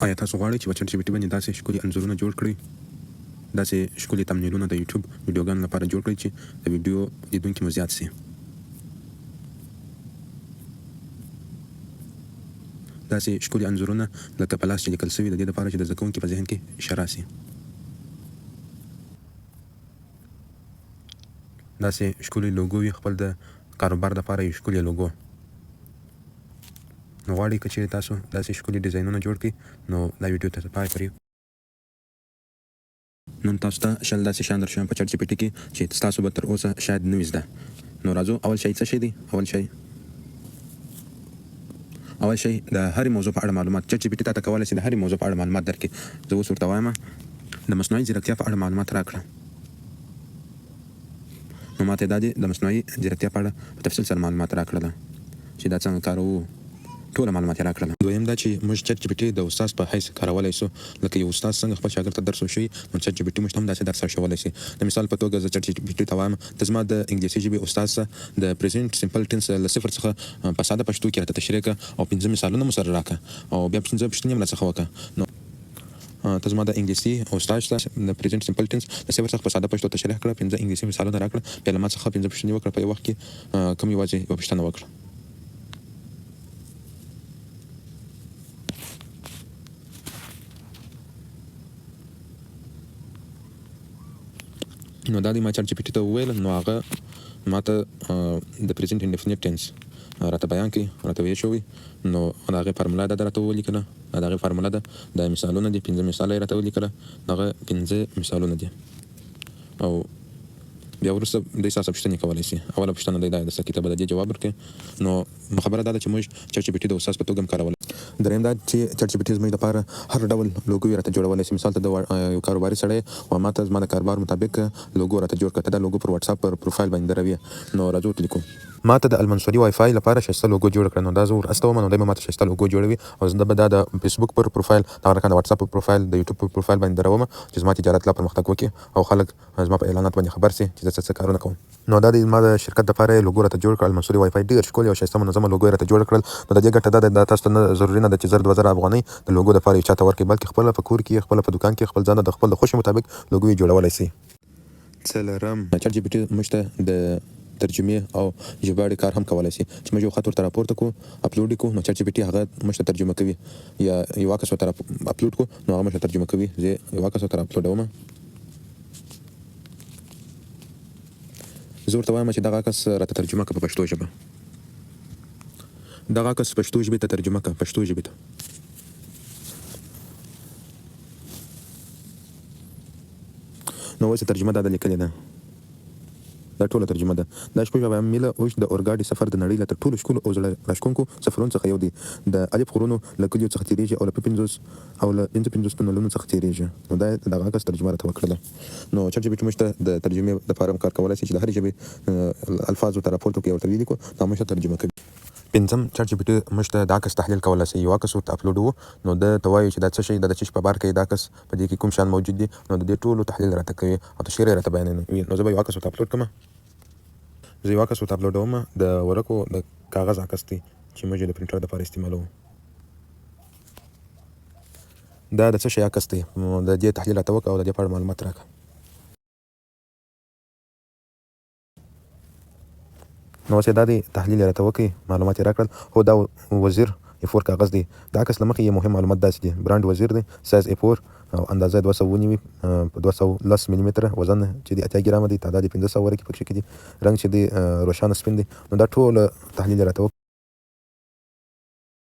آیا تاسو غواړئ چې په چټ جي پي ټي باندې داسې ښکلي انځورونه جوړ کړئ، داسې ښکلي تمنیلونه د یوټیوب ویډیوګانو لپاره جوړ کړئ چې د ویډیو لیدونکي مو زیات سي؟ داسې ښکلي انځورونه لکه په لاس چې لیکل سوي د دې لپاره چې د زده کوونکي په ذهن کې اشاره سي. داسې ښکلي لوګو وي، خپل د کاروبار لپاره یو ښکلي لوګو. نو غواړئ که چیرې تاسو داسې ښکلي ډیزاینونه جوړ کړئ نو دا ویډیو ته پای پرې نن تاسو ته شل داسې شیان درښیم په چټ جي پي ټي کې چې ستاسو به تر اوسه شاید نه وي زده. نو راځو اول شی څه شی دی؟ اول شی د هرې موضوع په اړه معلومات. چټ جي پي ټي تاته کولی شي د هرې موضوع په اړه معلومات درکړي. زه اوس ورته وایم د مصنوعي ځیرکتیا په اړه معلومات راکړه. نو ماته دا د مصنوعي ځیرکتیا په اړه په تفصیل سره معلومات راکړله چې دا څنګه کاروو. ټوله معلومات یې راکړله. دویم دا چې موږ چټ جي پي ټي د استاد په حیث کارولی سو. لکه یو استاد څنګه خپل شاګرد ته درس وښیي نو چټ جي پي ټي موږ ته هم داسې درس اچولی شي. د مثال په توګه زه چټ جي پي ټي ته وایم ته زما د انګلیسي ژبې استاد څه د پرزنټ سمپل ټنس له صفر څخه په ساده پښتو کې راته تشریح کړه او 5 مثالونه مو سره راکړه او بیا 5 پوښتنې هم راڅخه وکړه. نو ته زما د انګلیسي استاد ته د پرزنټ سمپل ټنس د صفر څخه په ساده پښتو تشریح کړه، 5 انګلیسي مثالونه راکړه، بیا له ما څخه 5 پوښتنې وکړه. په یو وخت کې کوم یوازې یوه پوښتنه وکړه. نو دا دی ما چټ جي پي ټي ته وویل، نو هغه ما ته د پرزنټ انډیفینټ ټنس راته بیان کړي، راته ویې نو د هغې فارموله ده راته ولیکله. دا د هغې فارموله ده، دا مثالونه دي، 5 مثاله یې راته ولیکله. هغه 5 مثالونه دي او بیا وروسته دوی ستاسو پوښتنې کولی شي. اوله پوښتنه دی دا درسه کتابه د دې جواب ورکړي. نو خبره دا ده چې موږ چټ جي پي ټي د استاد په توګه هم کارولی. دریم دا چې چټ جي پي ټي زموږ لپاره هر ډول لوګو راته جوړولی شي. مثال ته د یو کاروباري سړی و ما ته زما د کاروبار مطابق لوګو راته جوړ کړه. ته دا لوګو پر واتساپ پر پروفایل باندې دروي. نو راځو ورته لیکو ما ته د المنصوري وای فای لپاره ښایسته لوګو جوړ کړه. نو دا زه ور استوم نو دی به ما ته ښایسته لوګو جوړوي او زه به دا د فیسبوک پر پروفایل، دغه رقم د واتساپ پر پروفایل، د یوټیوب پر پروفایل باندې دروم چې زما تجارت لا پرمختګ وکړي او خلک زما په اعلانات باندې خبر سي چې زه څه کارونه کوم. نو دا د ما د شرکت لپاره لوګو راته جوړ کړ. المنصوري وای فای ډېر ښکلي او ښایسته منظمه لوګو راته جوړ کړل. نو د دې ګټه دا ده تاسو ته نه ضروري نه ده چې 2000 افغانۍ د لوګو لپاره یو چاته ورکړئ، بلکې خپله په کور کې، خپله په دوکان کې خپل ځان د خپل د خوښې مطابق لوګو یې جوړولی شئ. څلورم چټ جي پي ټي موږ ته د ترجمې او ژباړې کار هم کولی شي چې موږ یو خط ورته راپورته کړو، اپلوډ یې کړو، نو چټ جي پي ټي هغه موږ ته ترجمه کوي. یا یو عکس ورته اپلوډ کړو نو هغه موږ ته ترجمه کوي. زه یو عکس ورته اپلوډوم، زه ورته وایم چې دغه عکس راته ترجمه کړه په پښتو ژبه. دغه عکس پښتو ژبې ته ترجمه کړه، پښتو ژبې ته. نو اوس ترجمه دا د لیکلې ده، دا ټوله ترجمه ده. دا شپږ میله اوږد د اورګاډي سفر د نړۍ له تر ټولو ښکلو او زړه راښکونکو سفرونو څخه یو دی. د الف غرونو له کلیو څخه تېرېږي او له 55 تونلونو څخه تېرېږي. نو دا دغه عکس ترجمه راته وکړله. نو چټ جي پي ټي موږ ته د ترجمې لپاره هم کار کولی شي چې د هرې ژبې الفاظو ته راپورته کړي او ورته ولیکو، دا موږ ته ترجمه کوي. پنځم چټ جي پي ټي موږ ته د عکس تحلیل کولی شي. یو عکس ورته اپلوډوو نو ده ته وایو چې دا څه شی دا د څه شي په باره کې دا عکس په دې کې کوم شیان موجود دي، نو د دې ټولو تحلیل راته کوي او تشریح یې راته بیانوي. نو زه به یو عکس ورته اپلوډ کړم. زه یو عکس ورته اپلوډوم، د ورقو د کاغذ عکس دی چې موږ یې د پرنټر لپاره استعمالوو. دا د څه شی عکس دی، د دې تحلیل راته وکړه او د دې په اړه معلومات راکړه. نو اوس یې دا دی تحلیل یې راته وکړي، معلومات یې راکړل. هو دا وزیر A4 کاغذ دی. د عکس له مخې یې مهم معلومات داسې دي: برانډ وزیر دی، سایز A4 او اندازه 209 په 210 ملي متره، وزن چې دی 80 ګرامه دی، تعداد یې 500 ورقې پکې دي، رنګ چې دی روښانه سپین دی. نو دا ټول تحلیل یې راته وکړ.